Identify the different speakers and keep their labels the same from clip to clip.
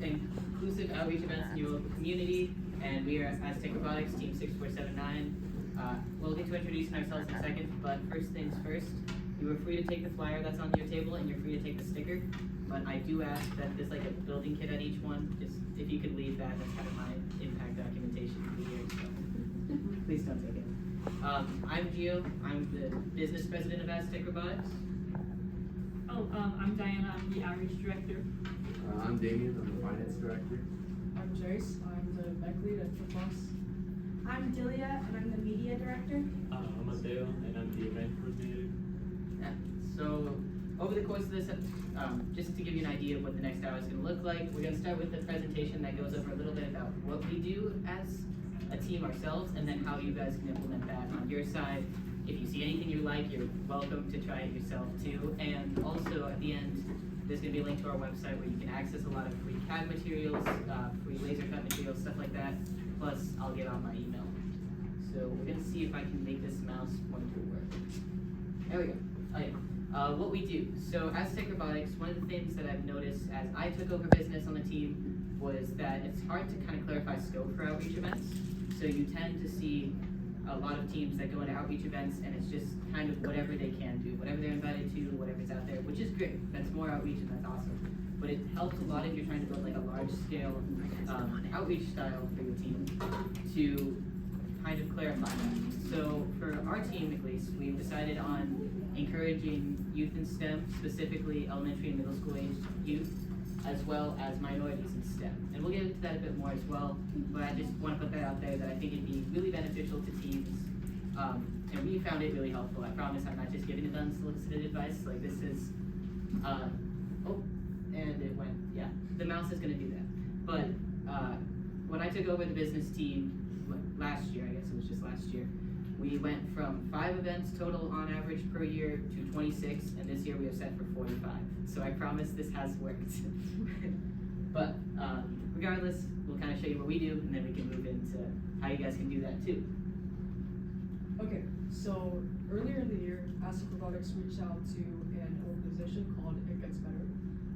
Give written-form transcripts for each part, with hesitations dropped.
Speaker 1: inclusive outreach events in your local community, and we are Aztec Robotics Team 6479. We'll get to introducing ourselves in a second, but first things first, you are free to take the flyer that's on your table, and you're free to take the sticker. But I do ask that there's like a building kit at each one. Just if you could leave that, that's kind of my impact documentation for the year. So please don't take it. I'm Gio. I'm the business president of Aztec Robotics.
Speaker 2: I'm Diana. I'm the outreach director.
Speaker 3: I'm Damien. I'm the finance director.
Speaker 4: I'm Jace. I'm the mech lead at Kickoff.
Speaker 5: I'm Delia, and I'm the media director.
Speaker 6: I'm Mateo, and I'm the event coordinator.
Speaker 1: Yeah. So over the course of this, just to give you an idea of what the next hour is going to look like, we're going to start with the presentation that goes over a little bit about what we do as a team ourselves, and then how you guys can implement that on your side. If you see anything you like, you're welcome to try it yourself too. And also at the end, there's going to be a link to our website where you can access a lot of free CAD materials, free laser cut materials, stuff like that. Plus, I'll get on my email. So we're going to see if I can make this mouse pointer work. There we go. Okay. What we do. So as Aztec Robotics, one of the things that I've noticed as I took over business on the team was that it's hard to kind of clarify scope for outreach events. So you tend to see a lot of teams that go into outreach events, and it's just kind of whatever they can do, whatever they're invited to, whatever's out there, which is great. That's more outreach, and that's awesome. But it helps a lot if you're trying to build like a large-scale outreach style for your team to kind of clarify that. So for our team, at least, we've decided on encouraging youth in STEM, specifically elementary and middle school age youth, as well as minorities in STEM. And we'll get into that a bit more as well, but I just want to put that out there that I think it'd be really beneficial to teams. And we found it really helpful. I promise I'm not just giving it unsolicited advice. Like this is, oh, and it went, yeah, the mouse is gonna do that. But when I took over the business team last year, I guess it was just last year, we went from 5 events total on average per year to 26, and this year we are set for 45. So I promise this has worked. But regardless, we'll kind of show you what we do, and then we can move into how you guys can do that too.
Speaker 4: Okay, so earlier in the year, Aztec Robotics reached out to an organization called It Gets Better.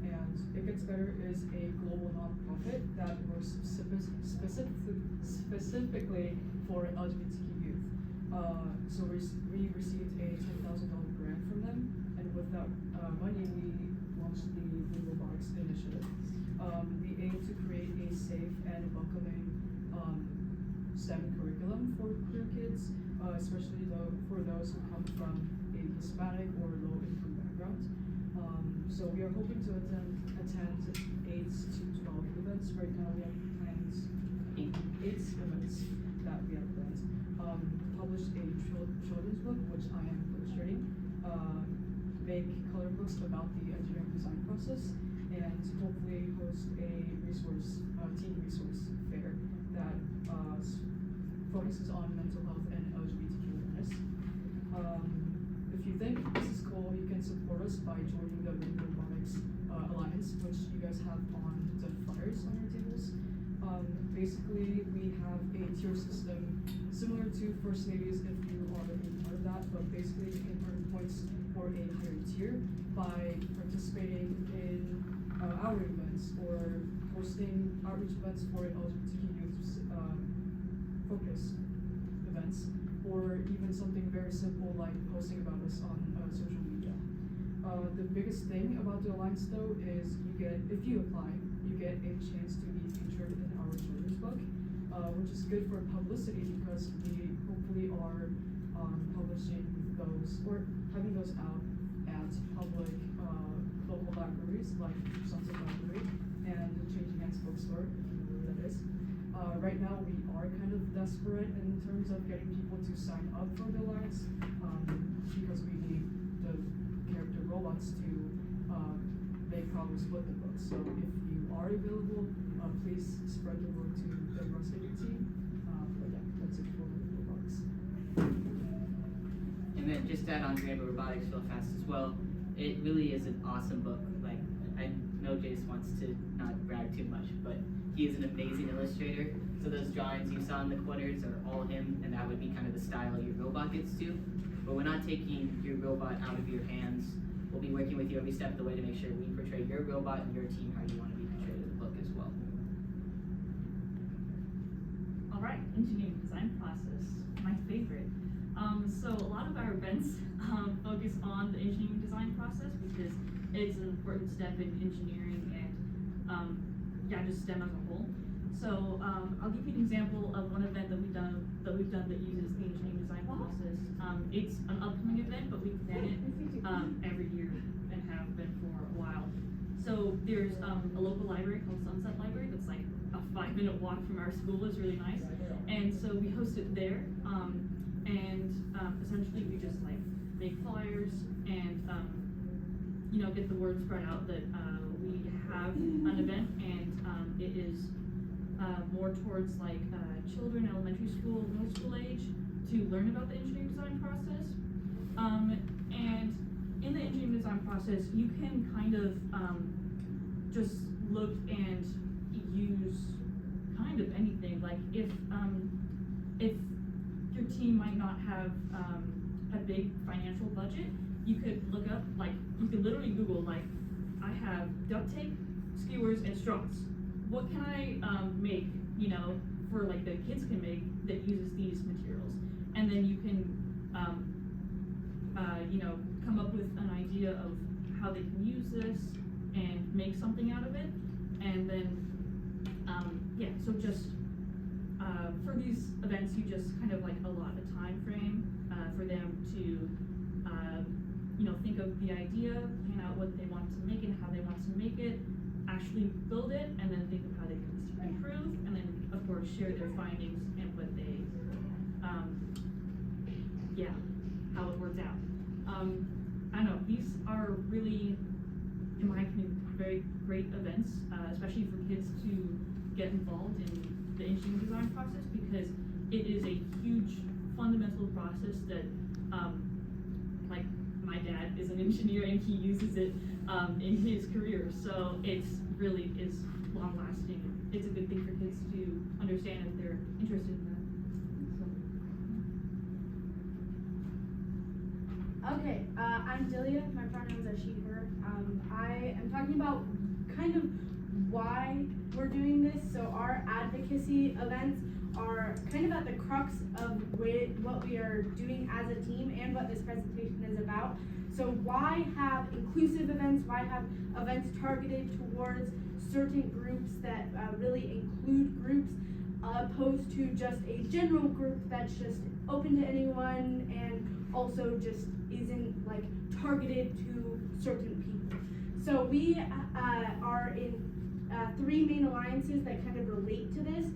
Speaker 4: And It Gets Better is a global nonprofit that works specifically for LGBTQ youth. So we received a $10,000 grant from them, and with that money, we launched the Robotics Initiative. We aim to create a safe and welcoming STEM curriculum for queer kids, especially for those who come from a Hispanic or low-income background. So we are hoping to attend 8 to 12 events. Right now we have planned 8 events that we have planned. Publish a children's book, which I am illustrating, make color books about the engineering design process, and hopefully host a teen resource fair that focuses on mental health and LGBTQ awareness. If you think this is cool, you can support us by joining the Viewable Robotics Alliance, which you guys have on the flyers on your tables. Basically, we have a tier system similar to First Ladies if you are a part of that, but basically you can earn points for a higher tier by participating in our events or hosting outreach events for LGBTQ youth focus events, or even something very simple like posting about us on social media. The biggest thing about the Alliance though is if you apply, you get a chance to be featured in our children's book, which is good for publicity because we hopefully are publishing those or having those out at public local libraries like Sunset Library and the Changing Hands Bookstore, if you know where that is. Right now we are kind of desperate in terms of getting people to sign up for the Alliance because we need the character robots to make progress with the book. So if you are available, please spread the word to the rest of your team. But yeah, that's it for robotics.
Speaker 1: And then just add on Rainbow Robotics real fast as well. It really is an awesome book. Like, I know Jace wants to not brag too much, but he is an amazing illustrator. So those drawings you saw in the corners are all him, and that would be kind of the style your robot gets to. But we're not taking your robot out of your hands. We'll be working with you every step of the way to make sure we portray your robot and your team how you want to be portrayed in the book as well.
Speaker 2: right, engineering design process, my favorite. So a lot of our events focus on the engineering design process because it's an important step in engineering and yeah, just STEM as a whole. So I'll give you an example of one event that we've done that uses the engineering design process. It's an upcoming event, but we plan it every year and have been for a while. So there's a local library called Sunset Library that's like a 5-minute walk from our school. It's really nice. And so we host it there. Essentially we just like make flyers and you know, get the word spread out that we have an event, and it is more towards like children, elementary school, middle school age, to learn about the engineering design process. And in the engineering design process, you can kind of just look and use kind of anything. Like if your team might not have a big financial budget, you could look up, like, you could literally Google, like, I have duct tape, skewers, and straws. What can I make, you know, for like the kids can make that uses these materials? And then you can, you know, come up with an idea of how they can use this and make something out of it. And then, yeah, so just for these events, you just kind of like allot a time frame for them to, you know, think of the idea, plan out what they want to make and how they want to make it, actually build it, and then think of how they can improve, and then of course share their findings and what they, yeah, how it worked out. I don't know, these are really, in my opinion, very great events, especially for kids to get involved in the engineering design process, because it is a huge fundamental process that, like, my dad is an engineer and he uses it in his career, so it's really is long lasting. It's a good thing for kids to understand if they're interested in that.
Speaker 5: Okay, I'm Delia. My pronouns are she, her. I am talking about kind of why we're doing this. So our advocacy events are kind of at the crux of what we are doing as a team and what this presentation is about. So why have inclusive events? Why have events targeted towards certain groups that really include groups, opposed to just a general group that's just open to anyone and also just isn't like targeted to certain people? So we are in 3 main alliances that kind of relate to this,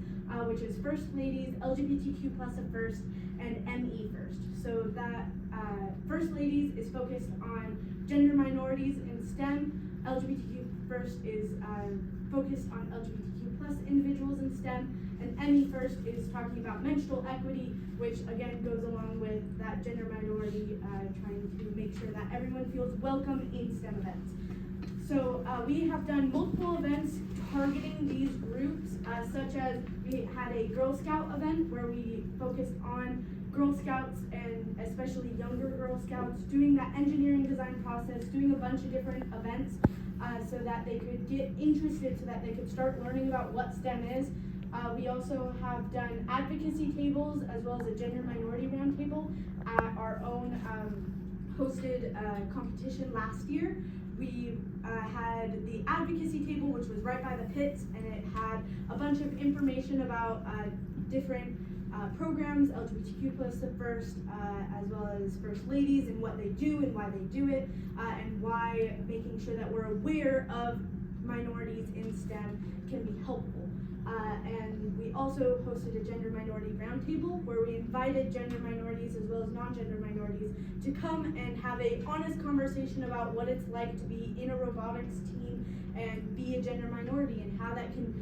Speaker 5: which is First Ladies, LGBTQ plus at First, and ME First. So that First Ladies is focused on gender minorities in STEM, LGBTQ First is focused on LGBTQ plus individuals in STEM, and ME First is talking about menstrual equity, which again goes along with that gender minority, trying to make sure that everyone feels welcome in STEM events. So we have done multiple events targeting these groups, such as we had a Girl Scout event where we focused on Girl Scouts and especially younger Girl Scouts, doing that engineering design process, doing a bunch of different events so that they could get interested, so that they could start learning about what STEM is. We also have done advocacy tables as well as a gender minority roundtable at our own hosted competition last year. We had the advocacy table, which was right by the pits, and it had a bunch of information about different programs, LGBTQ plus at First, as well as First Ladies and what they do and why they do it, and why making sure that we're aware of minorities in STEM can be helpful. And we also hosted a gender minority roundtable where we invited gender minorities as well as non-gender minorities to come and have a honest conversation about what it's like to be in a robotics team and be a gender minority, and how that can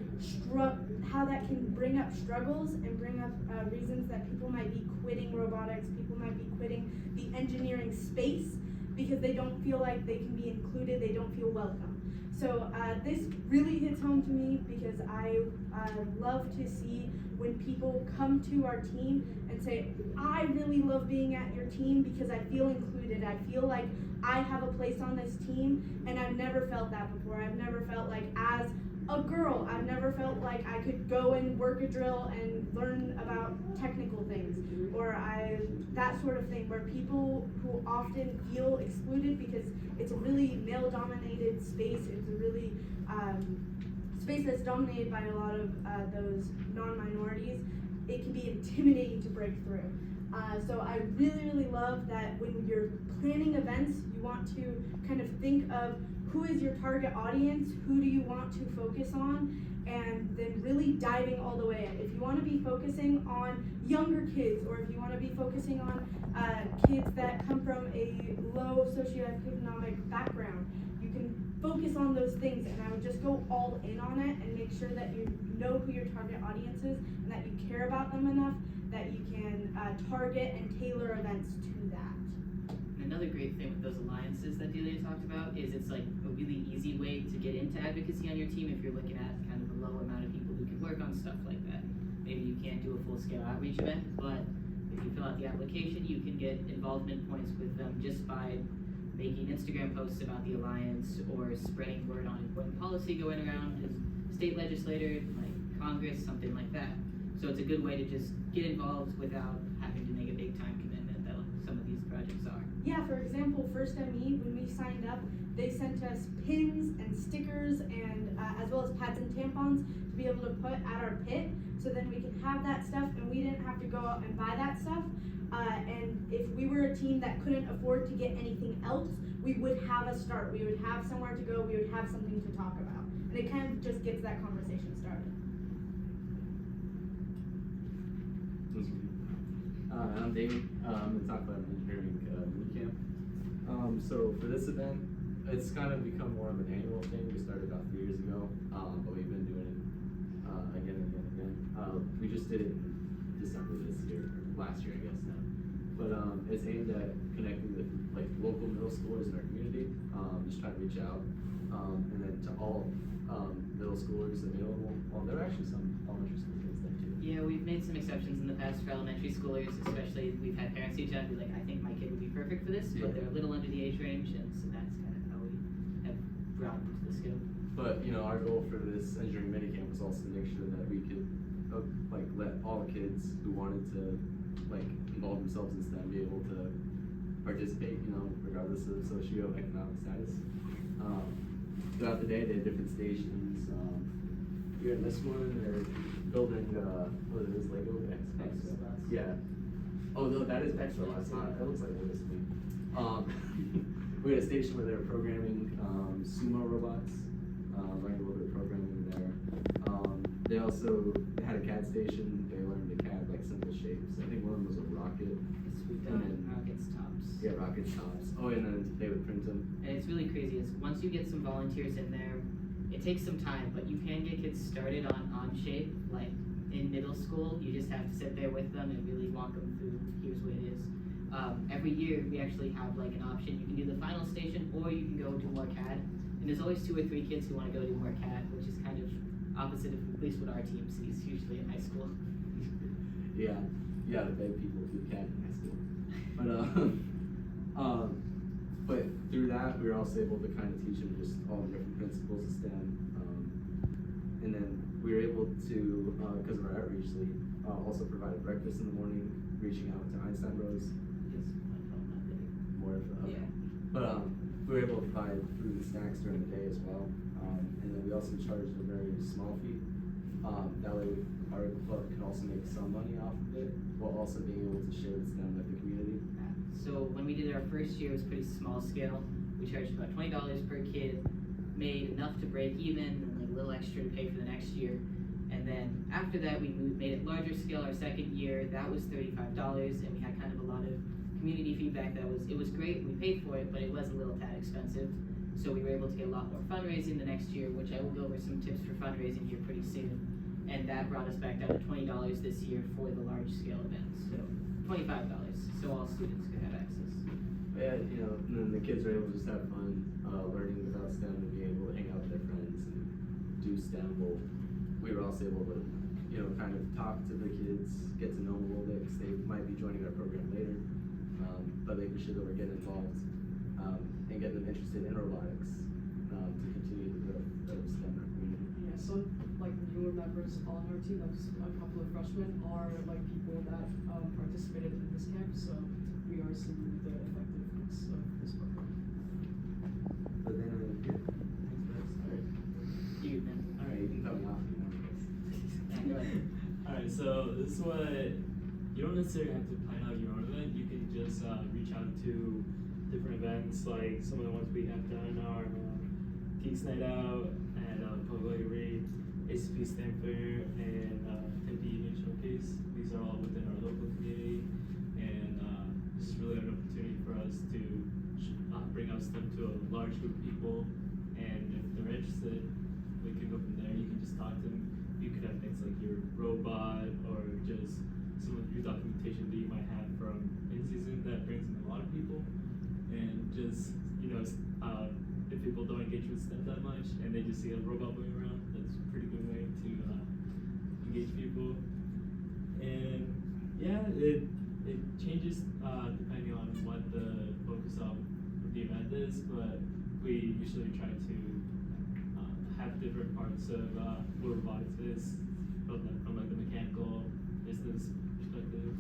Speaker 5: bring up struggles and bring up reasons that people might be quitting robotics, people might be quitting the engineering space because they don't feel like they can be included, they don't feel welcome. So this really hits home to me because I love to see when people come to our team and say, I really love being at your team because I feel included. I feel like I have a place on this team, and I've never felt that before. I've never felt like as a girl, I've never felt like I could go and work a drill and learn about technical things, or that sort of thing, where people who often feel excluded because it's a really male-dominated space, it's a really space that's dominated by a lot of those non-minorities, it can be intimidating to break through. So I really love that when you're planning events, you want to kind of think of who is your target audience, who do you want to focus on, and then really diving all the way in. If you want to be focusing on younger kids, or if you want to be focusing on kids that come from a low socioeconomic background, you can focus on those things, and I would just go all in on it and make sure that you know who your target audience is and that you care about them enough that you can target and tailor events to that.
Speaker 1: And another great thing with those alliances that Delia talked about is it's like a really easy way to get into advocacy on your team if you're looking at kind of a low amount of people who can work on stuff like that. Maybe you can't do a full-scale outreach event, but if you fill out the application, you can get involvement points with them just by making Instagram posts about the alliance or spreading word on important policy going around as state legislator, like Congress, something like that. So it's a good way to just get involved without having to make a big time commitment that some of these projects are.
Speaker 5: Yeah, for example, First ME, when we signed up, they sent us pins and stickers and as well as pads and tampons to be able to put at our pit, so then we could have that stuff and we didn't have to go out and buy that stuff. And if we were a team that couldn't afford to get anything else, we would have a start. We would have somewhere to go, we would have something to talk about. And it kind of just gets that conversation started.
Speaker 3: I'm Damien. I'm going to talk about engineering bootcamp. So for this event, it's kind of become more of an annual thing. We started about 3 years ago, but we've been doing it again and again and again. We just did it in December this year, or last year I guess now. But it's aimed at connecting with like local middle schoolers in our community. Just trying to reach out, and then to all middle schoolers available. Well, there are actually some elementary school kids there too.
Speaker 1: Yeah, we've made some exceptions in the past for elementary schoolers, especially we've had parents reach out and be like, I think my kid would be perfect for this, but they're a little under the age range, and so that's kind of how we have broadened the scope.
Speaker 3: But you know, our goal for this engineering minicamp was also to make sure that we could like let all the kids who wanted to like involve themselves in STEM be able to participate, you know, regardless of socioeconomic status. Throughout the day, they had different stations. Here in this one, they're building what is this, Lego X? Yeah. Oh no, that is extra. It's not. That looks like Lego to me. We had a station where they were programming sumo robots. Learned a little bit of programming there. They also had a CAD station. They learned to CAD like simple shapes. I think one of them was a rocket.
Speaker 1: Yes, we've done rockets, tops.
Speaker 3: Yeah, rocket tops. Oh, and then they would print them.
Speaker 1: And it's really crazy is once you get some volunteers in there, it takes some time, but you can get kids started on shape, like in middle school. You just have to sit there with them and really walk them through, here's what it is. Every year we actually have like an option. You can do the final station or you can go do more CAD. And there's always 2 or 3 kids who want to go do more CAD, which is kind of opposite of at least what our team sees usually in high school.
Speaker 3: Yeah, you gotta beg people to do CAD in high school. But through that, we were also able to kind of teach them just all the different principles of STEM. And then we were able to, because of our outreach lead, also provide a breakfast in the morning, reaching out to Einstein Bros.
Speaker 1: Just one phone that day.
Speaker 3: More of
Speaker 1: Yeah.
Speaker 3: But we were able to provide food and snacks during the day as well. And then we also charged a very small fee. That way our club can also make some money off of it, while also being able to share with STEM with the community.
Speaker 1: So when we did it our first year, it was pretty small scale. We charged about $20 per kid, made enough to break even, and like a little extra to pay for the next year. And then after that, we made it larger scale our second year. That was $35, and we had kind of a lot of community feedback that it was great. We paid for it, but it was a little tad expensive. So we were able to get a lot more fundraising the next year, which I will go over some tips for fundraising here pretty soon. And that brought us back down to $20 this year for the large scale events. So $25, so all students could have access.
Speaker 3: Yeah, you know, and then the kids are able to just have fun learning about STEM and being able to hang out with their friends and do STEM. Well, we were also able to, you know, kind of talk to the kids, get to know them a little bit, because they might be joining our program later, but making sure that we're getting involved and getting them interested in robotics to continue the growth of STEM in our community.
Speaker 4: yeah, some like newer members on our team, like a couple of freshmen, are like people that participated in this camp, so we are seeing the effectiveness of this program.
Speaker 3: But then, yeah, thanks, guys.
Speaker 1: You then.
Speaker 3: Alright, you can cut me off, you know.
Speaker 1: Yeah, go ahead.
Speaker 6: Alright, so this is what, you don't necessarily have to plan out your own event, you can just reach out to different events, like some of the ones we have done are Geeks Night Out, and Public Library, ACP Stanford, and Tempe Union Showcase. These are all within our local community, and this is really an opportunity for us to bring out STEM to a large group of people, and if they're interested, we can go from there. You can just talk to them. You could have things like your robot, or just some of your documentation that you might have from in-season that brings in a lot of people, and just, you know, if people don't engage with STEM that much, and they just see a robot moving around, that's a pretty good way to engage people. And yeah, it changes depending on what the focus of the event is, but we usually try to have different parts of what robotics is, from like the mechanical business perspective.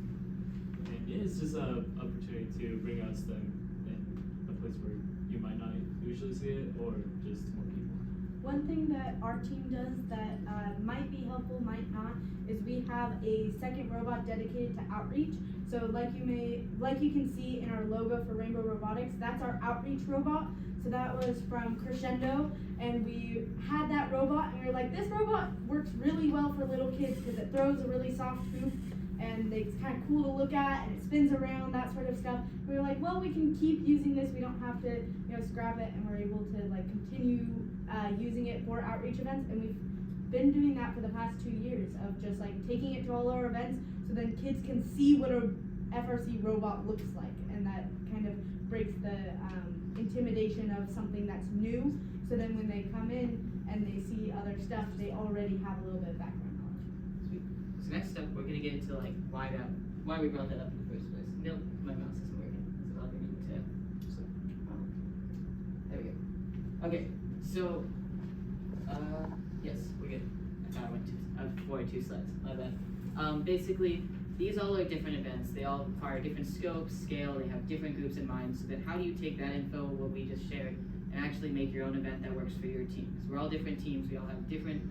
Speaker 6: And yeah, it's just an opportunity to bring out STEM in a place where you might not usually see it, or just more people.
Speaker 5: One thing that our team does that might be helpful, might not, is we have a second robot dedicated to outreach. So like you can see in our logo for Rainbow Robotics, that's our outreach robot. So that was from Crescendo, and we had that robot, and we were like, this robot works really well for little kids because it throws a really soft hoop, and it's kind of cool to look at, and it spins around, that sort of stuff. We were like, well, we can keep using this. We don't have to, scrap it, and we're able to like continue using it for outreach events. And we've been doing that for the past 2 years of just like taking it to all our events, so then kids can see what a FRC robot looks like, and that kind of breaks the intimidation of something that's new. So then when they come in and they see other stuff, they already have a little bit of background knowledge.
Speaker 1: Sweet. So next up, we're gonna get into like why we brought that up in the first place. No, my mouse isn't working. It's allowing me to. There we go. Okay, so yes, we're good. I thought I went forward 2 slides. My bad. Basically, these all are different events. They all require different scopes, scale. They have different groups in mind. So then, how do you take that info, what we just shared, and actually make your own event that works for your team? Because we're all different teams. We all have different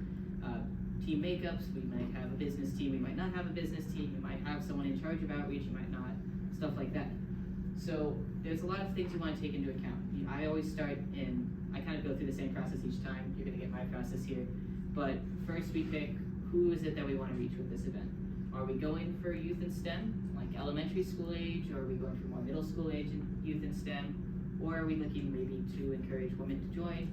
Speaker 1: team makeups. We might have a business team. We might not have a business team. We might have someone in charge of outreach. You might not. Stuff like that. So there's a lot of things you want to take into account. I always start in. I kind of go through the same process each time. You're gonna get my process here. But first, we pick who is it that we want to reach with this event. Are we going for youth in STEM, like elementary school age, or are we going for more middle school age and youth in STEM? Or are we looking maybe to encourage women to join,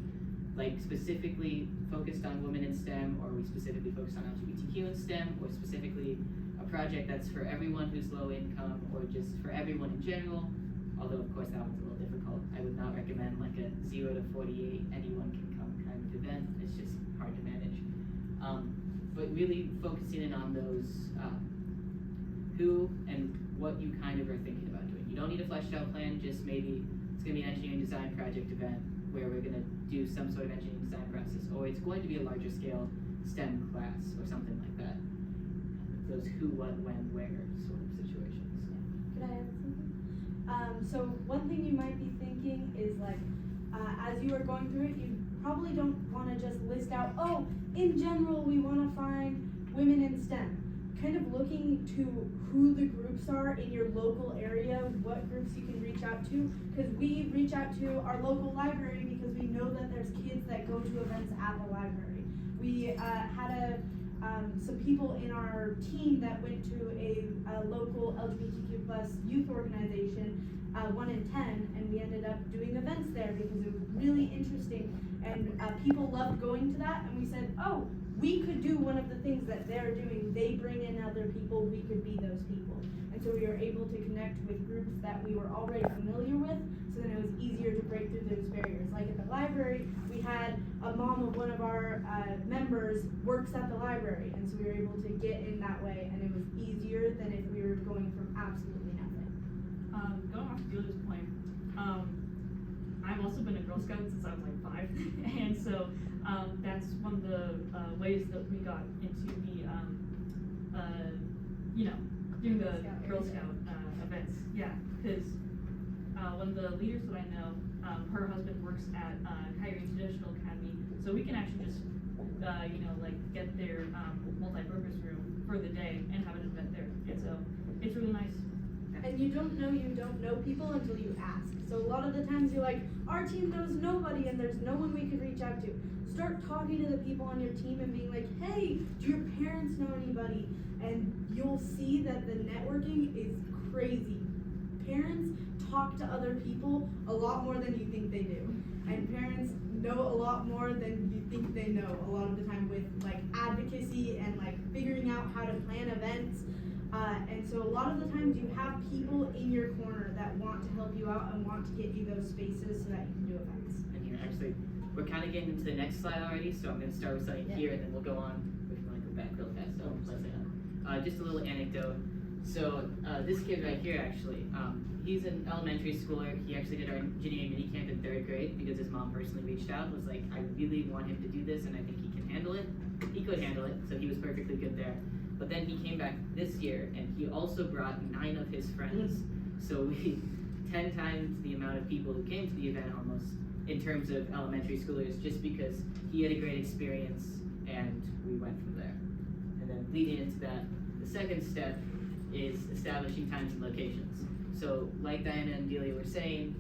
Speaker 1: like specifically focused on women in STEM, or are we specifically focused on LGBTQ in STEM, or specifically a project that's for everyone who's low income, or just for everyone in general? Although of course that one's a little difficult. I would not recommend like a 0 to 48, anyone can come kind of event. It's just hard to manage. But really focusing in on those who and what you kind of are thinking about doing. You don't need a fleshed out plan, just maybe it's gonna be an engineering design project event where we're gonna do some sort of engineering design process, or it's going to be a larger scale STEM class or something like that. Those who, what, when, where sort of situations.
Speaker 5: Could I add something? So one thing you might be thinking is like, as you are going through it, you probably don't want to just list out, oh, in general, we want to find women in STEM. Kind of looking to who the groups are in your local area, what groups you can reach out to, because we reach out to our local library because we know that there's kids that go to events at the library. We had some people in our team that went to a local LGBTQ+ youth organization, 1 in 10, and we ended up doing events there because it was really interesting, and people loved going to that, and we said, oh, we could do one of the things that they're doing. They bring in other people, we could be those people. And so we were able to connect with groups that we were already familiar with, so then it was easier to break through those barriers. Like at the library, we had a mom of one of our members works at the library, and so we were able to get in that way, and it was easier than if we were going from absolutely nothing.
Speaker 2: Going off Julia's point, I've also been a Girl Scout since I was like 5, and so that's one of the ways that we got into the doing the Girl Scout events. Yeah, because one of the leaders that I know, her husband works at Coyote Traditional Academy, so we can actually just get their multi-purpose room for the day and have an event there. And so it's really nice.
Speaker 5: And you don't know people until you ask. So a lot of the times you're like, our team knows nobody and there's no one we could reach out to. Start talking to the people on your team and being like, hey, do your parents know anybody? And you'll see that the networking is crazy. Parents talk to other people a lot more than you think they do. And parents know a lot more than you think they know a lot of the time with like advocacy and like figuring out how to plan events. And so a lot of the times you have people in your corner that want to help you out and want to get you those spaces so that you can do events.
Speaker 1: And here, actually, we're kind of getting into the next slide already, so I'm going to start with something here, and then we'll go on. We can go back real fast. So let's say just a little anecdote. So this kid right here, actually, he's an elementary schooler. He actually did our engineering mini camp in 3rd grade because his mom personally reached out and was like, I really want him to do this, and I think he can handle it. He could handle it, so he was perfectly good there. But then he came back this year, and he also brought 9 of his friends. So we 10 times the amount of people who came to the event almost in terms of elementary schoolers, just because he had a great experience, and we went from there. And then leading into that, the second step is establishing times and locations. So like Diana and Delia were saying,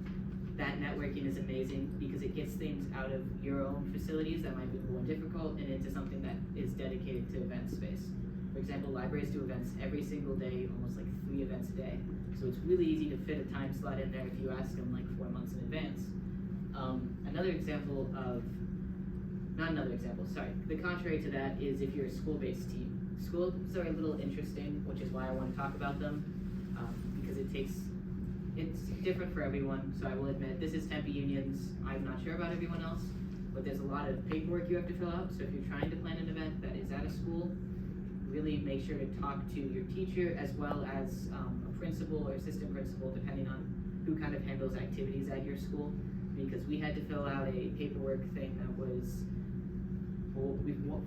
Speaker 1: that networking is amazing because it gets things out of your own facilities that might be more difficult and into something that is dedicated to event space. For example, libraries do events every single day, almost like 3 events a day. So it's really easy to fit a time slot in there if you ask them like 4 months in advance. The contrary to that is if you're a school-based team. Schools are a little interesting, which is why I want to talk about them, because it's different for everyone. So I will admit, this is Tempe Union's. I'm not sure about everyone else, but there's a lot of paperwork you have to fill out. So if you're trying to plan an event that is at a school, really make sure to talk to your teacher as well as a principal or assistant principal, depending on who kind of handles activities at your school. Because we had to fill out a paperwork thing that was,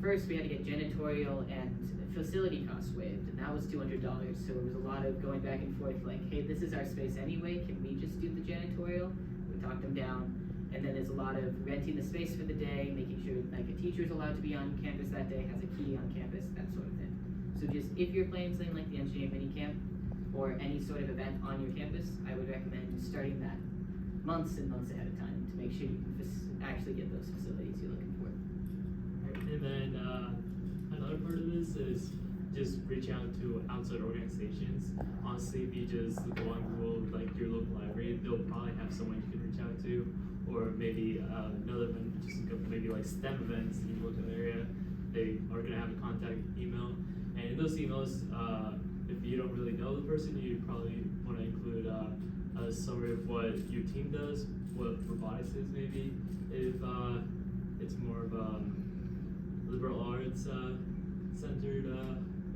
Speaker 1: first we had to get janitorial and facility costs waived, and that was $200. So it was a lot of going back and forth like, hey, this is our space anyway, can we just do the janitorial? We talked them down. And then there's a lot of renting the space for the day, making sure like a teacher is allowed to be on campus that day, has a key on campus, that sort of thing. So just if you're planning something like the engineering mini camp or any sort of event on your campus, I would recommend starting that months and months ahead of time to make sure you can actually get those facilities you're looking for.
Speaker 6: And then another part of this is just reach out to outside organizations. Honestly, if you just go on Google, like your local library, they'll probably have someone you can reach out to, or maybe another one, just maybe like STEM events in your local area. They are gonna have a contact email, and in those emails, if you don't really know the person, you probably want to include a summary of what your team does, what robotics is maybe, if it's more of a liberal arts centered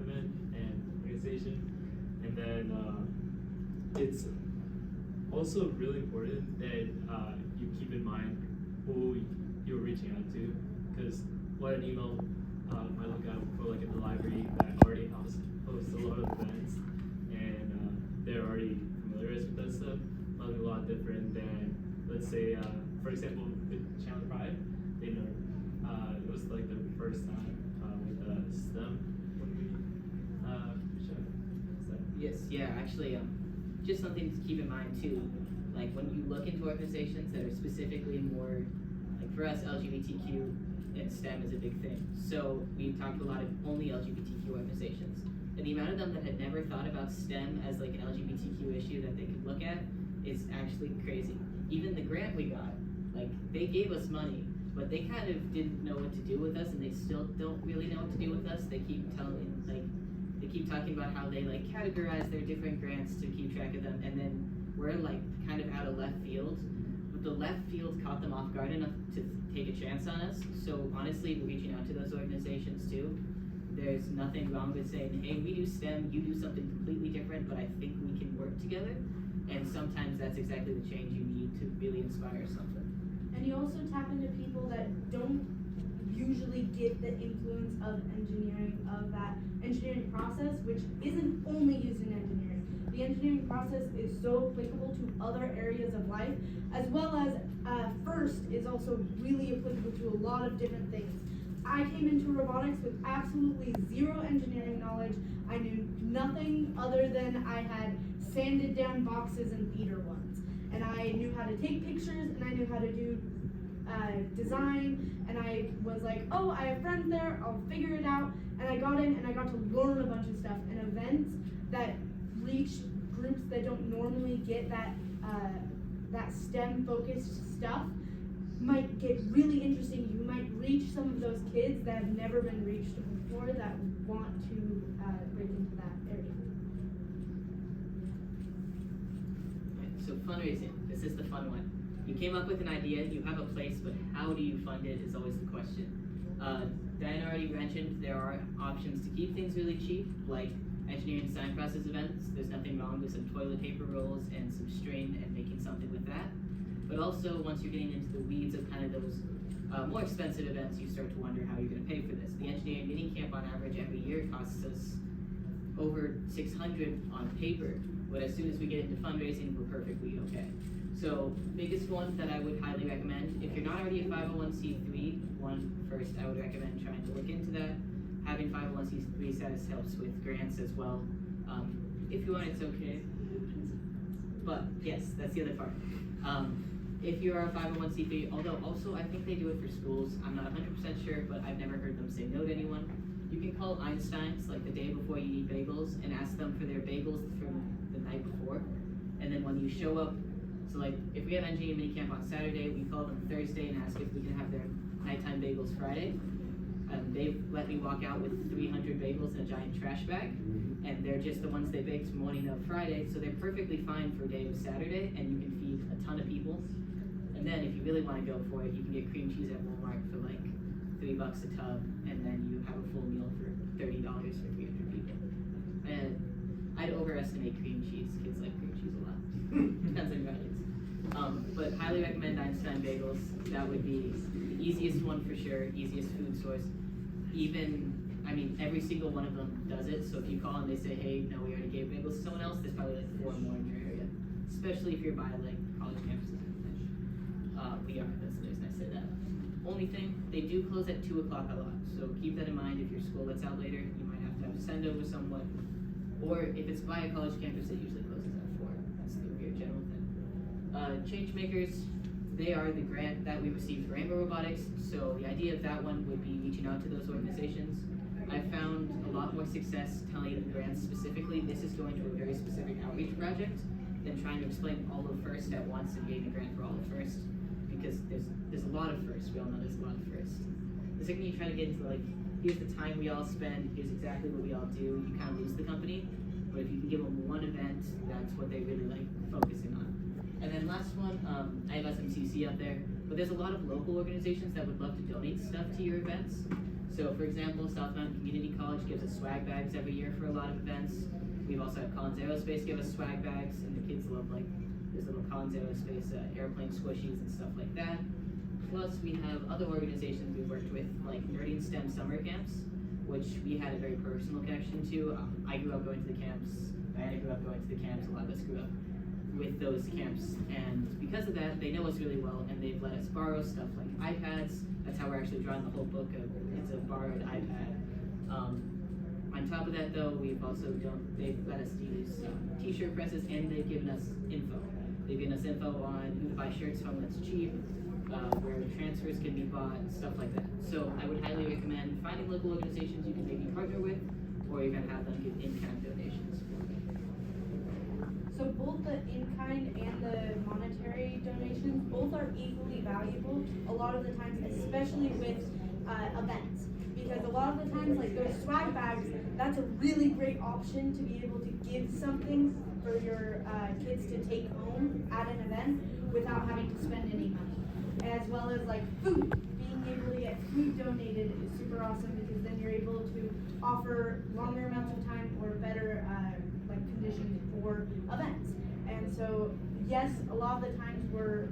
Speaker 6: event and organization. And then it's also really important that you keep in mind who you're reaching out to, because what an email might look out for, like in the library that already hosts a lot of events, and they're already familiar with that stuff, might be a lot different than, let's say, for example, the Chandler Pride, they know, it was like the first time with STEM when we
Speaker 1: Yes, yeah, actually, just something to keep in mind too, like when you look into organizations that are specifically more, like for us, LGBTQ and STEM is a big thing. So we talked to a lot of only LGBTQ organizations. And the amount of them that had never thought about STEM as like an LGBTQ issue that they could look at is actually crazy. Even the grant we got, like they gave us money, but they kind of didn't know what to do with us, and they still don't really know what to do with us. They keep talking about how they like categorize their different grants to keep track of them, and then we're like kind of out of left field. But the left field caught them off guard enough to take a chance on us. So honestly, we're reaching out to those organizations too. There's nothing wrong with saying, hey, we do STEM, you do something completely different, but I think we can work together. And sometimes that's exactly the change you need to really inspire something.
Speaker 5: And you also tap into people that don't usually get the influence of engineering, of that engineering process, which isn't only used in engineering. The engineering process is so applicable to other areas of life, as well as FIRST is also really applicable to a lot of different things. I came into robotics with absolutely zero engineering knowledge. I knew nothing other than I had sanded down boxes and theater ones. And I knew how to take pictures, and I knew how to do design, and I was like, oh, I have friends there, I'll figure it out. And I got in and I got to learn a bunch of stuff, and events that reach groups that don't normally get that STEM focused stuff might get really interesting. You might reach some of those kids that have never been reached before that want to break into that area.
Speaker 1: So fundraising, this is the fun one. You came up with an idea, you have a place, but how do you fund it is always the question. Diana already mentioned there are options to keep things really cheap, like engineering design process events. There's nothing wrong with some toilet paper rolls and some string and making something with that. But also, once you're getting into the weeds of kind of those more expensive events, you start to wonder how you're going to pay for this. The engineering mini camp on average every year costs us over $600 on paper, but as soon as we get into fundraising, we're perfectly okay. So, biggest one that I would highly recommend, if you're not already a 501c3, first I would recommend trying to look into that. Having 501c3 status helps with grants as well. If you want, it's okay. But yes, that's the other part. If you are a 501c3, although also I think they do it for schools, I'm not 100% sure, but I've never heard them say no to anyone. You can call Einstein's like the day before you eat bagels and ask them for their bagels from the night before. And then when you show up, so like if we have engineering mini camp on Saturday, we call them Thursday and ask if we can have their nighttime bagels Friday. They let me walk out with 300 bagels in a giant trash bag, and they're just the ones they baked morning of Friday, so they're perfectly fine for a day of Saturday, and you can feed a ton of people. And then if you really want to go for it, you can get cream cheese at Walmart for like $3 a tub, and then you have a full meal for $30 for 300 people. And I'd overestimate cream cheese. Kids like cream cheese a lot. Depends on your audience. But highly recommend Einstein Bagels. That would be the easiest one for sure, easiest food source. Every single one of them does it, so if you call and they say, hey, no, we already gave bagels to someone else, there's probably like 4 more in your area, especially if you're by like college campuses. We are, that's the reason I say that. Only thing, they do close at 2 o'clock a lot, so keep that in mind. If your school lets out later, you might have to send over someone, or if it's by a college campus, it usually closes at 4. That's the weird general thing. Changemakers, they are the grant that we received for Rainbow Robotics, so the idea of that one would be reaching out to those organizations. I found a lot more success telling the grants specifically, this is going to a very specific outreach project, than trying to explain all of FIRST at once and getting a grant for all of FIRST, because there's a lot of FIRST, we all know there's a lot of FIRST. The second you try to get into like, here's the time we all spend, here's exactly what we all do, you kind of lose the company, but if you can give them one event, that's what they really like focusing on. And then last one, I have SMCC up there, but there's a lot of local organizations that would love to donate stuff to your events. So for example, South Mountain Community College gives us swag bags every year for a lot of events. We've also had Collins Aerospace give us swag bags, and the kids love like, there's little Collins Aerospace airplane squishies and stuff like that. Plus we have other organizations we've worked with, like Nerdy and STEM summer camps, which we had a very personal connection to. I grew up going to the camps, Diana grew up going to the camps, a lot of us grew up with those camps, and because of that, they know us really well, and they've let us borrow stuff like iPads. That's how we're actually drawing the whole book of, it's a borrowed iPad. On top of that though, they've let us use t-shirt presses, and they've given us info. They've given us info on who to buy shirts from that's cheap, where transfers can be bought, stuff like that. So I would highly recommend finding local organizations you can maybe partner with, or even have them give in-kind donations.
Speaker 5: So both the in-kind and the monetary donations, both are equally valuable a lot of the times, especially with events. Because a lot of the times, like those swag bags, that's a really great option to be able to give something for your kids to take home at an event without having to spend any money. As well as like food, being able to get food donated is super awesome, because then you're able to offer longer amounts of time or better conditions for events. And so yes, a lot of the times we're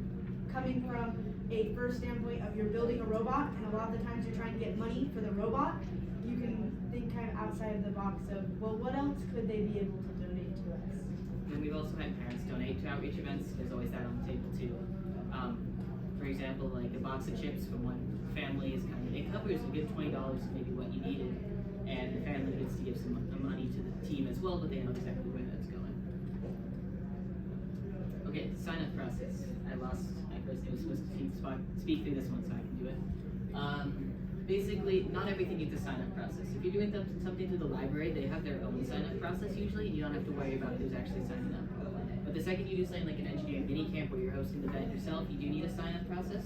Speaker 5: coming from a first standpoint of you're building a robot, and a lot of the times you're trying to get money for the robot, you can think kind of outside of the box of, well, what else could they be able to donate to us?
Speaker 1: And we've also had parents donate to outreach events. There's always that on the table too. For example, like a box of chips from one family is kind of, it covers a good $20 maybe what you needed, and the family gets to give some money to the team as well, but they know exactly where that's going. Okay, sign up process. I lost my first name. I was supposed to speak through this one, so I can do it. Basically, not everything needs a sign-up process. If you're doing something through the library, they have their own sign-up process usually, and you don't have to worry about who's actually signing up. But the second you do something like an engineering mini camp where you're hosting the event yourself, you do need a sign-up process.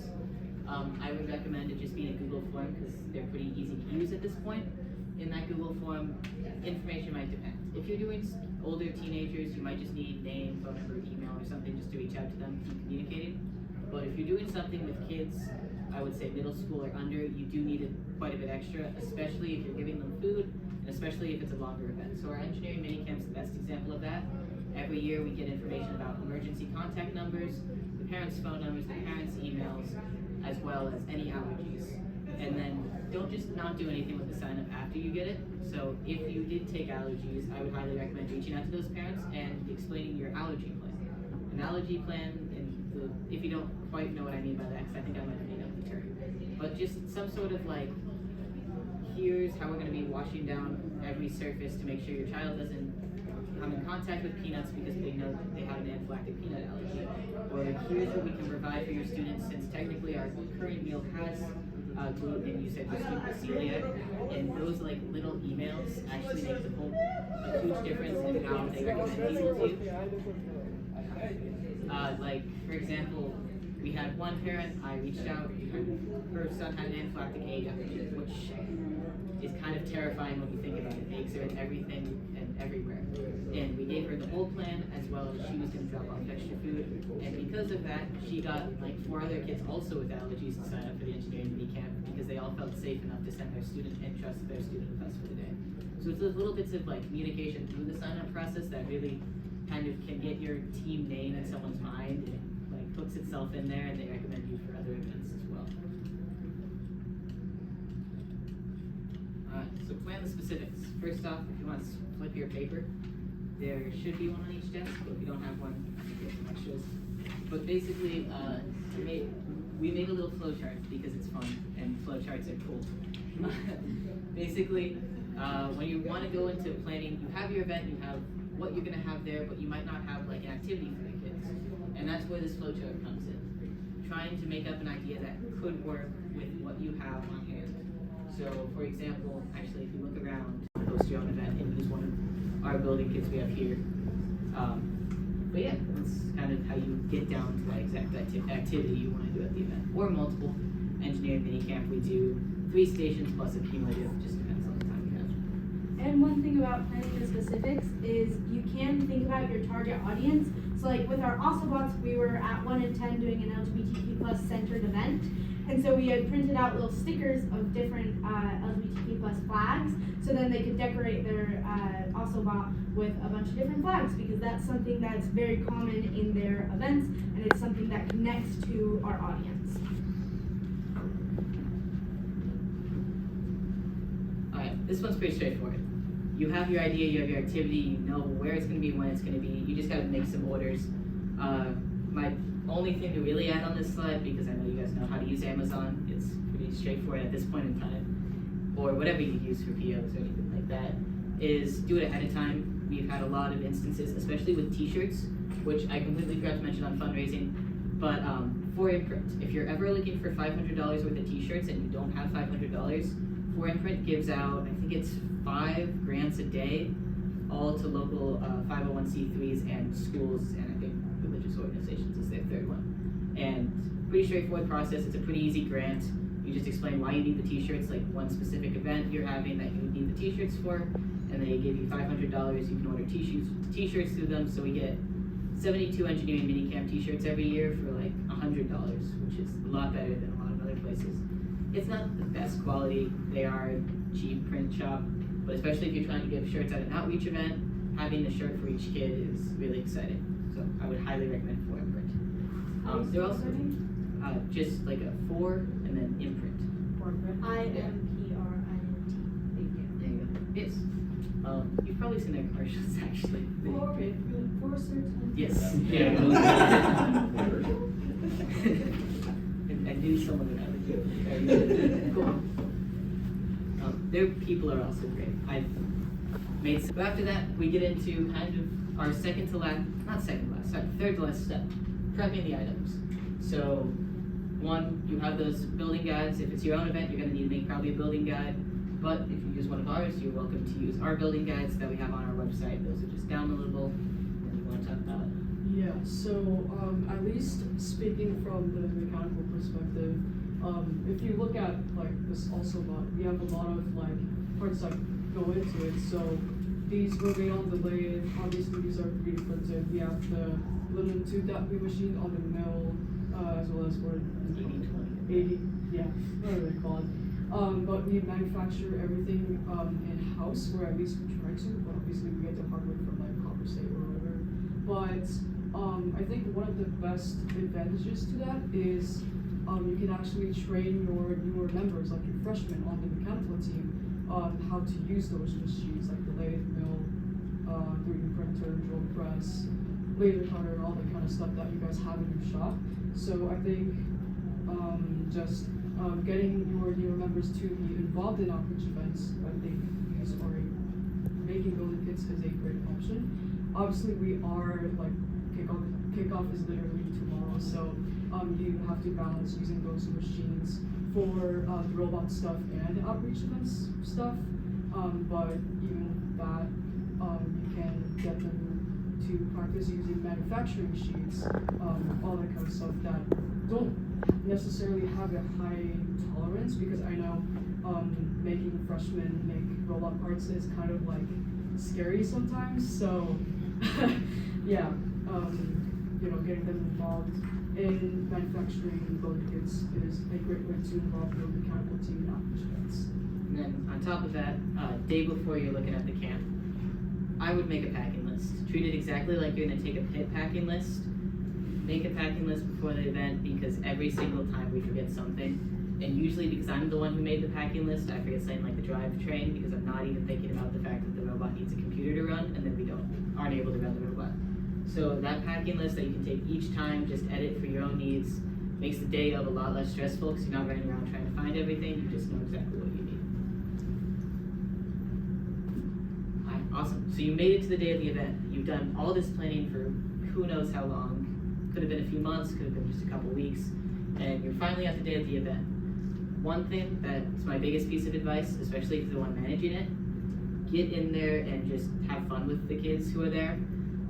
Speaker 1: I would recommend it just being a Google form because they're pretty easy to use at this point. In that Google form, information might depend. If you're doing older teenagers, you might just need name, phone number, email, or something just to reach out to them, keep communicating. But if you're doing something with kids, I would say middle school or under, you do need quite a bit extra, especially if you're giving them food, and especially if it's a longer event. So our engineering mini camp's the best example of that. Every year we get information about emergency contact numbers, the parents' phone numbers, the parents' emails, as well as any allergies. And then don't just not do anything with the sign up after you get it. So if you did take allergies, I would highly recommend reaching out to those parents and explaining your allergy plan. An allergy plan, if you don't quite know what I mean by that, because I think I might have made up the term, but just some sort of like, here's how we're going to be washing down every surface to make sure your child doesn't come in contact with peanuts because they know that they have an anaphylactic peanut allergy, or here's what we can provide for your students since technically our current meal has gluten, you said your student was celiac, and those like little emails actually make a huge difference in how they recommend people to you. Like, for example, we had one parent, I reached out, her son had an anaphylactic egg allergy, which is kind of terrifying when you think about it. Eggs are in everything and everywhere. And we gave her the whole plan, as well as she was going to drop off extra food. And because of that, she got like 4 other kids also with allergies to sign up for the engineering mini camp because they all felt safe enough to send their student and trust their student with us for the day. So it's those little bits of like communication through the sign up process that really kind of can get your team name in someone's mind and like hooks itself in there, and they recommend you for other events as well. Alright, so plan the specifics. First off, if you want to flip your paper, there should be one on each desk, but if you don't have one, I can get some extras. But basically, we made a little flow chart because it's fun, and flow charts are cool. Basically, when you want to go into planning, you have your event, you have what you're going to have there, but you might not have like an activity for the kids. And that's where this flowchart comes in. Trying to make up an idea that could work with what you have on hand. So for example, actually if you look around, host your own event and use one of our building kits we have here. But yeah, that's kind of how you get down to that exact activity you want to do at the event. Or multiple. Engineering mini camp, we do 3 stations plus a cumulative, just depends on the time you have.
Speaker 5: And one thing about planning the specifics is you can think about your target audience. So like with our Ocelots, we were at 1 in 10 doing an LGBTQ plus centered event. And so we had printed out little stickers of different LGBTQ plus flags. So then they could decorate their Ocelot with a bunch of different flags because that's something that's very common in their events and it's something that connects to our audience.
Speaker 1: Alright, this one's pretty straightforward. You have your idea, you have your activity, you know where it's going to be, when it's going to be, you just got to make some orders. My only thing to really add on this slide, because I know you guys know how to use Amazon, it's pretty straightforward at this point in time, or whatever you use for POs or anything like that, is do it ahead of time. We've had a lot of instances, especially with t-shirts, which I completely forgot to mention on fundraising, but for Imprint, if you're ever looking for $500 worth of t-shirts and you don't have $500, For Imprint gives out, I think it's 5 grants a day, all to local 501c3s and schools, and I think religious organizations is their 3rd one. And pretty straightforward process. It's a pretty easy grant. You just explain why you need the t-shirts, like one specific event you're having that you need the t-shirts for, and they give you $500. You can order t-shirts through them. So we get 72 engineering minicamp t-shirts every year for like $100, which is a lot better than a lot of other places. It's not the best quality. They are a cheap print shop, but especially if you're trying to give shirts at an outreach event, having the shirt for each kid is really exciting. So I would highly recommend For Imprint. They're also just like a 4 and then imprint.
Speaker 5: IMPRINT. Thank you.
Speaker 1: There you go. Yes. You've probably seen their commercials actually.
Speaker 5: For certain.
Speaker 1: Yes.
Speaker 3: Yeah.
Speaker 1: I knew someone would have it. Very good. Cool. Their people are also great. I've made so after that we get into kind of our third to last step, prepping the items. So one, you have those building guides. If it's your own event, you're gonna need to make probably a building guide. But if you use one of ours, you're welcome to use our building guides that we have on our website. Those are just downloadable. And you wanna talk about it?
Speaker 4: Yeah, so at least speaking from the mechanical perspective, if you look at like this also we have a lot of like parts that go into it. So these were made on the lathe. Obviously these are 3D printed. We have the aluminum tube that we machined on the mill, as well as what 80, yeah, whatever they call it. But we manufacture everything in-house, or at least we try to, but obviously we get the hardware from like Copper State or whatever. But I think one of the best advantages to that is you can actually train your newer members, like your freshmen on the mechanical team, on how to use those machines, like the lathe, mill, 3D printer, drill press, laser cutter, all that kind of stuff that you guys have in your shop. So I think just getting your newer members to be involved in outreach events, I think these are making building kits is a great option. Obviously we are like kickoff is literally tomorrow, so you have to balance using those machines for the robot stuff and outreach events stuff. But even that, you can get them to practice using manufacturing sheets, all that kind of stuff that don't necessarily have a high tolerance, because I know making freshmen make robot parts is kind of like scary sometimes. So yeah, getting them involved in manufacturing building kits is a great way to involve your mechanical team in outreach events.
Speaker 1: And then on top of that, day before you're looking at the camp, I would make a packing list. Treat it exactly like you're gonna take a pit packing list. Make a packing list before the event, because every single time we forget something. And usually because I'm the one who made the packing list, I forget something like the drivetrain, because I'm not even thinking about the fact that the robot needs a computer to run, and then we aren't able to run the robot. So that packing list that you can take each time, just edit for your own needs, makes the day of a lot less stressful, because you're not running around trying to find everything, you just know exactly what you need. Alright, awesome. So you made it to the day of the event. You've done all this planning for who knows how long. Could have been a few months, could have been just a couple weeks, and you're finally at the day of the event. One thing that's my biggest piece of advice, especially if you're the one managing it, get in there and just have fun with the kids who are there.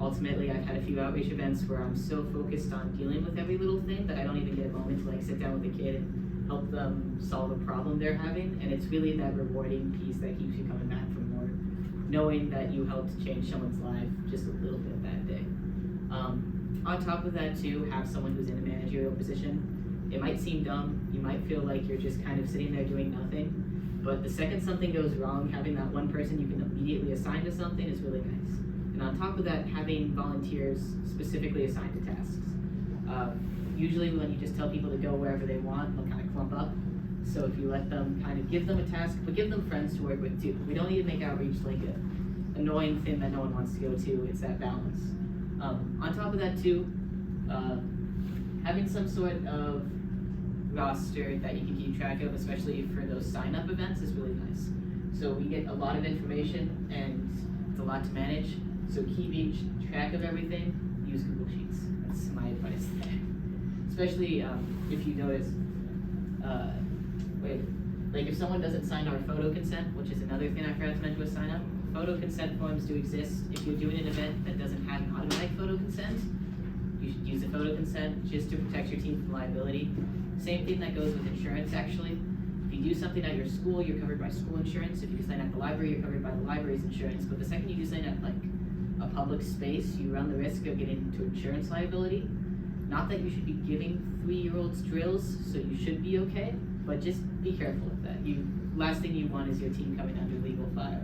Speaker 1: Ultimately, I've had a few outreach events where I'm so focused on dealing with every little thing that I don't even get a moment to like sit down with the kid and help them solve a problem they're having. And it's really that rewarding piece that keeps you coming back for more, knowing that you helped change someone's life just a little bit that day. On top of that too, have someone who's in a managerial position. It might seem dumb, you might feel like you're just kind of sitting there doing nothing, but the second something goes wrong, having that one person you can immediately assign to something is really nice. And on top of that, having volunteers specifically assigned to tasks. Usually when you just tell people to go wherever they want, they'll kind of clump up. So if you let them kind of give them a task, but give them friends to work with too. We don't need to make outreach like an annoying thing that no one wants to go to, it's that balance. On top of that too, having some sort of roster that you can keep track of, especially for those sign-up events, is really nice. So we get a lot of information and it's a lot to manage. So keep track of everything, use Google Sheets. That's my advice there. Especially if you notice, like if someone doesn't sign our photo consent, which is another thing I forgot to mention with sign up, photo consent forms do exist. If you're doing an event that doesn't have an automatic photo consent, you should use a photo consent just to protect your team from liability. Same thing that goes with insurance actually. If you do something at your school, you're covered by school insurance. If you do something at the library, you're covered by the library's insurance. But the second you do something at like a public space, you run the risk of getting into insurance liability. Not that you should be giving 3-year-olds drills, so you should be okay, but just be careful of that. Last thing you want is your team coming under legal fire.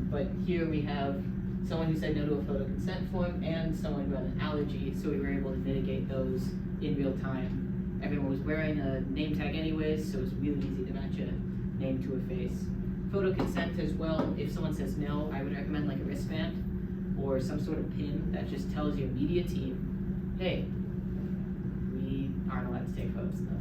Speaker 1: But here we have someone who said no to a photo consent form and someone who had an allergy, so we were able to mitigate those in real time Everyone was wearing a name tag anyways, so it was really easy to match a name to a face. Photo consent as well. If someone says no, I would recommend like a wristband or some sort of pin that just tells your media team, hey, we aren't allowed to take photos now.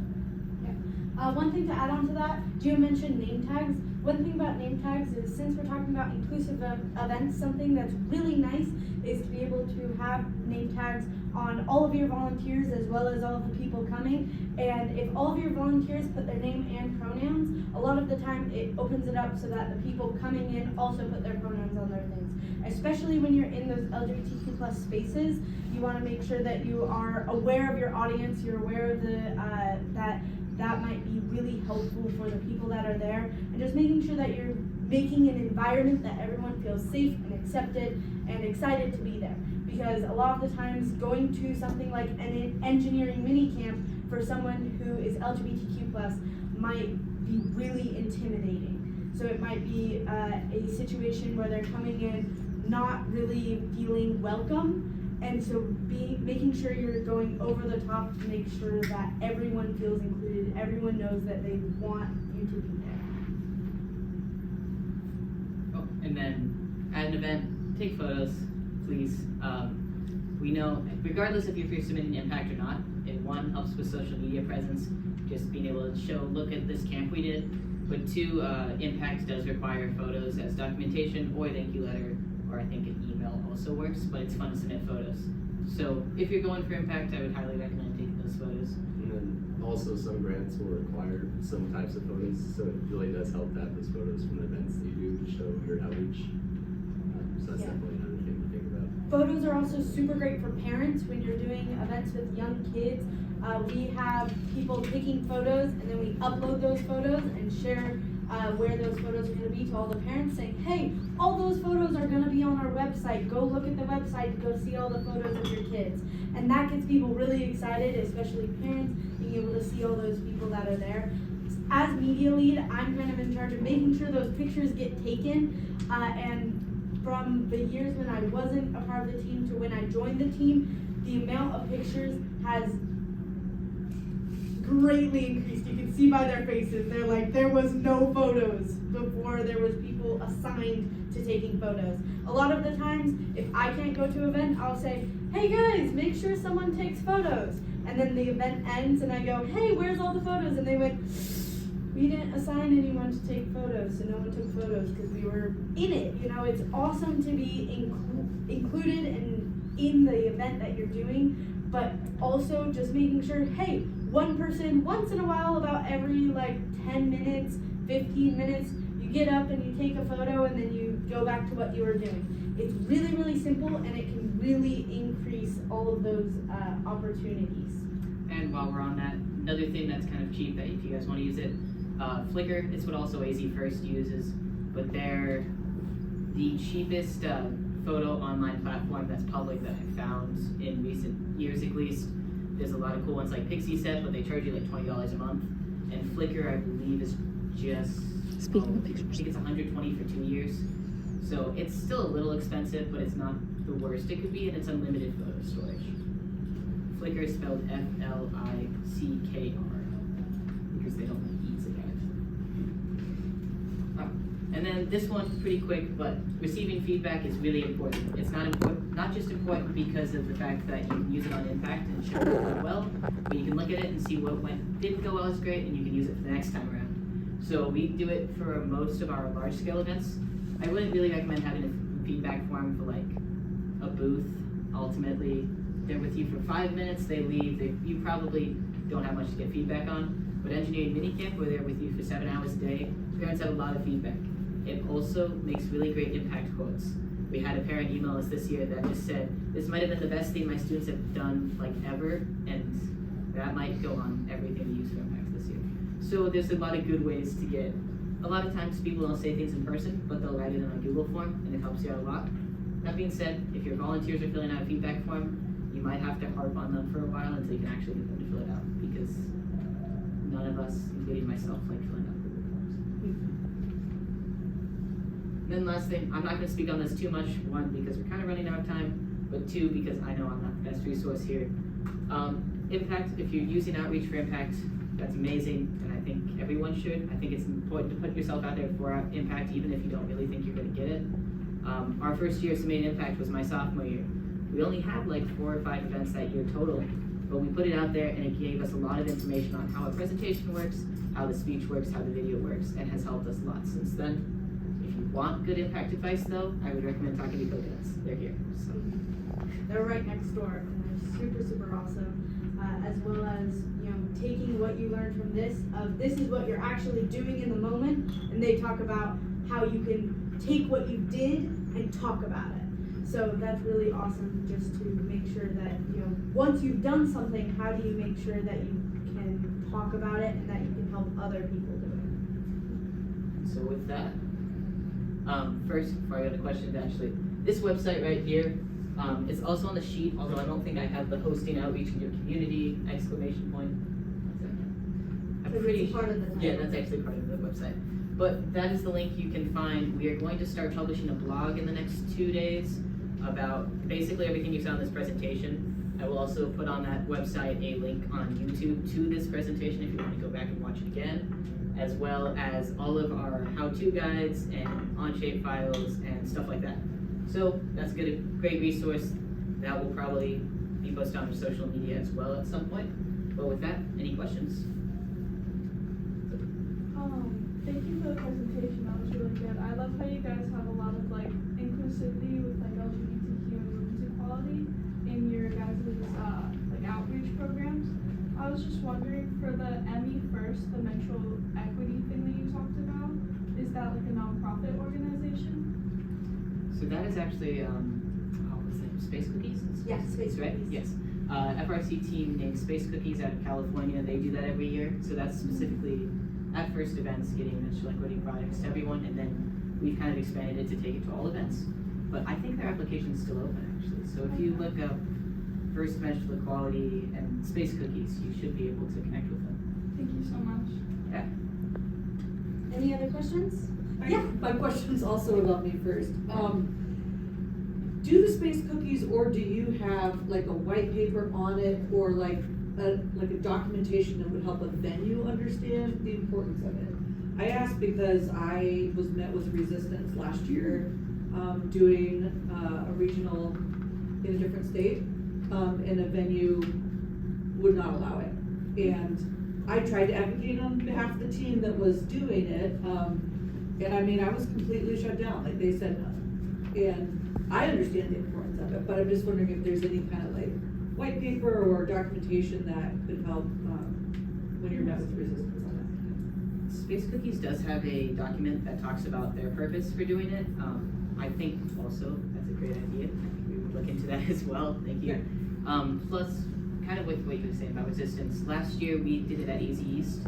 Speaker 5: One thing to add on to that, Gio mentioned name tags. One thing about name tags is, since we're talking about inclusive events, something that's really nice is to be able to have name tags on all of your volunteers as well as all of the people coming. And if all of your volunteers put their name and pronouns, a lot of the time it opens it up so that the people coming in also put their pronouns on their things. Especially when you're in those LGBTQ plus spaces, you want to make sure that you are aware of your audience, you're aware of the that might be really helpful for the people that are there, and just making sure that you're making an environment that everyone feels safe and accepted and excited to be there. Because a lot of the times going to something like an engineering mini camp for someone who is LGBTQ plus might be really intimidating. So it might be a situation where they're coming in not really feeling welcome. And so making sure you're going over the top to make sure that everyone feels included, everyone knows that they want you to be there.
Speaker 1: Oh, and then at an event, take photos, please. We know, regardless if you're submitting impact or not, it one, helps with social media presence, just being able to show, look at this camp we did. But two, impact does require photos as documentation or a thank you letter, or I think an email also works, but it's fun to submit photos. So if you're going for impact, I would highly recommend taking those photos.
Speaker 3: And then also some grants will require some types of photos, so it really does help to have those photos from the events that you do to show your outreach. So that's definitely another thing to think about.
Speaker 5: Photos are also super great for parents when you're doing events with young kids. We have people taking photos and then we upload those photos and share where those photos are going to be to all the parents, saying, hey, all those photos are going to be on our website. Go look at the website to go see all the photos of your kids. And that gets people really excited, especially parents, being able to see all those people that are there. As media lead, I'm kind of in charge of making sure those pictures get taken. And from the years when I wasn't a part of the team to when I joined the team, the amount of pictures has greatly increased. You can see by their faces, they're like, there was no photos before there was people assigned to taking photos. A lot of the times, if I can't go to an event, I'll say, hey guys, make sure someone takes photos. And then the event ends and I go, hey, where's all the photos? And they went, we didn't assign anyone to take photos, so no one took photos because we were in it. You know, it's awesome to be included in the event that you're doing, but also just making sure, hey, one person once in a while, about every like 10 minutes, 15 minutes, you get up and you take a photo and then you go back to what you were doing. It's really, really simple and it can really increase all of those opportunities.
Speaker 1: And while we're on that, another thing that's kind of cheap that if you guys want to use it, Flickr, it's what also AZ First uses, but they're the cheapest photo online platform that's public that I've found in recent years at least. There's a lot of cool ones like Pixie Set, but they charge you like $20 a month. And Flickr, I believe, is just,
Speaker 7: Speaking of pictures,
Speaker 1: I think it's $120 for 2 years. So it's still a little expensive, but it's not the worst it could be, and it's unlimited photo storage. Flickr is spelled Flickr, because they don't like E's in it. And then this one's pretty quick, but receiving feedback is really important. It's not just important because of the fact that you can use it on impact and show it went well, but you can look at it and see what didn't go well as great, and you can use it for the next time around. So we do it for most of our large scale events. I wouldn't really recommend having a feedback form for like a booth. Ultimately, they're with you for 5 minutes, they leave, you probably don't have much to get feedback on. But engineering minicamp, where they're with you for 7 hours a day, parents have a lot of feedback. It also makes really great impact quotes. We had a parent email us this year that just said, this might have been the best thing my students have done like ever, and that might go on everything we use for impact this year. So there's a lot of good ways to get, a lot of times people don't say things in person, but they'll write it in a Google form, and it helps you out a lot. That being said, if your volunteers are filling out a feedback form, you might have to harp on them for a while until you can actually get them to fill it out, because none of us, including myself, like filling out Google forms. Then last thing, I'm not going to speak on this too much, one, because we're kind of running out of time, but two, because I know I'm not the best resource here. Impact, if you're using outreach for impact, that's amazing, and I think everyone should. I think it's important to put yourself out there for impact, even if you don't really think you're gonna get it. Our first year submitting impact was my sophomore year. We only had like 4 or 5 events that year total, but we put it out there and it gave us a lot of information on how a presentation works, how the speech works, how the video works, and has helped us a lot since then. If you want good impact advice though, I would recommend talking to Coconuts. They're here. So.
Speaker 5: They're right next door, and they're super, super awesome. As well as, you know, taking what you learned from this, this is what you're actually doing in the moment, and they talk about how you can take what you did and talk about it. So that's really awesome, just to make sure that, you know, once you've done something, how do you make sure that you can talk about it and that you can help other people do it?
Speaker 1: So with that, first, before I go to questions, actually, this website right here, it's also on the sheet, although I don't think I have the hosting outreach in your community, exclamation point. I'm pretty
Speaker 5: part of the
Speaker 1: yeah,
Speaker 5: title.
Speaker 1: that's actually part of the website. But that is the link you can find. We are going to start publishing a blog in the next 2 days about basically everything you saw in this presentation. I will also put on that website a link on YouTube to this presentation if you want to go back and watch it again, as well as all of our how-to guides and on-shape files and stuff like that. So that's a great resource. That will probably be posted on social media as well at some point. But with that, any questions?
Speaker 7: Thank you for the presentation, that was really good. I love how you guys have a lot of like inclusivity with like LGBTQ and women's equality in your guys' like outreach programs. I was just wondering, for the Emmy First, the menstrual equity thing that you talked about, is that like a nonprofit organization?
Speaker 1: So that is actually, what's the name? Space Cookies?
Speaker 5: Yes, Space
Speaker 1: right?
Speaker 5: Cookies.
Speaker 1: Yes. FRC team named Space Cookies out of California. They do that every year. So that's specifically at first events, getting menstrual equity products to everyone, and then we've kind of expanded it to take it to all events. But I think their application is still open, actually. So if you look up First Menstrual Equality and Space Cookies, you should be able to connect with them.
Speaker 7: Thank you so much.
Speaker 1: Yeah.
Speaker 5: Any other questions? Yeah.
Speaker 8: My question's also about Me First. Do the Space Cookies, or do you have like a white paper on it, or like a documentation that would help a venue understand the importance of it? I ask because I was met with resistance last year, doing a regional in a different state, and a venue would not allow it. And I tried to advocate on behalf of the team that was doing it, and I mean, I was completely shut down, like they said no. And I understand the importance of it, but I'm just wondering if there's any kind of like white paper or documentation that could help when you're met with resistance on it.
Speaker 1: Space Cookies does have a document that talks about their purpose for doing it. I think also that's a great idea. I think we would look into that as well. Thank you.
Speaker 8: Yeah.
Speaker 1: Plus, kind of with what you were saying about resistance, last year we did it at Easy East.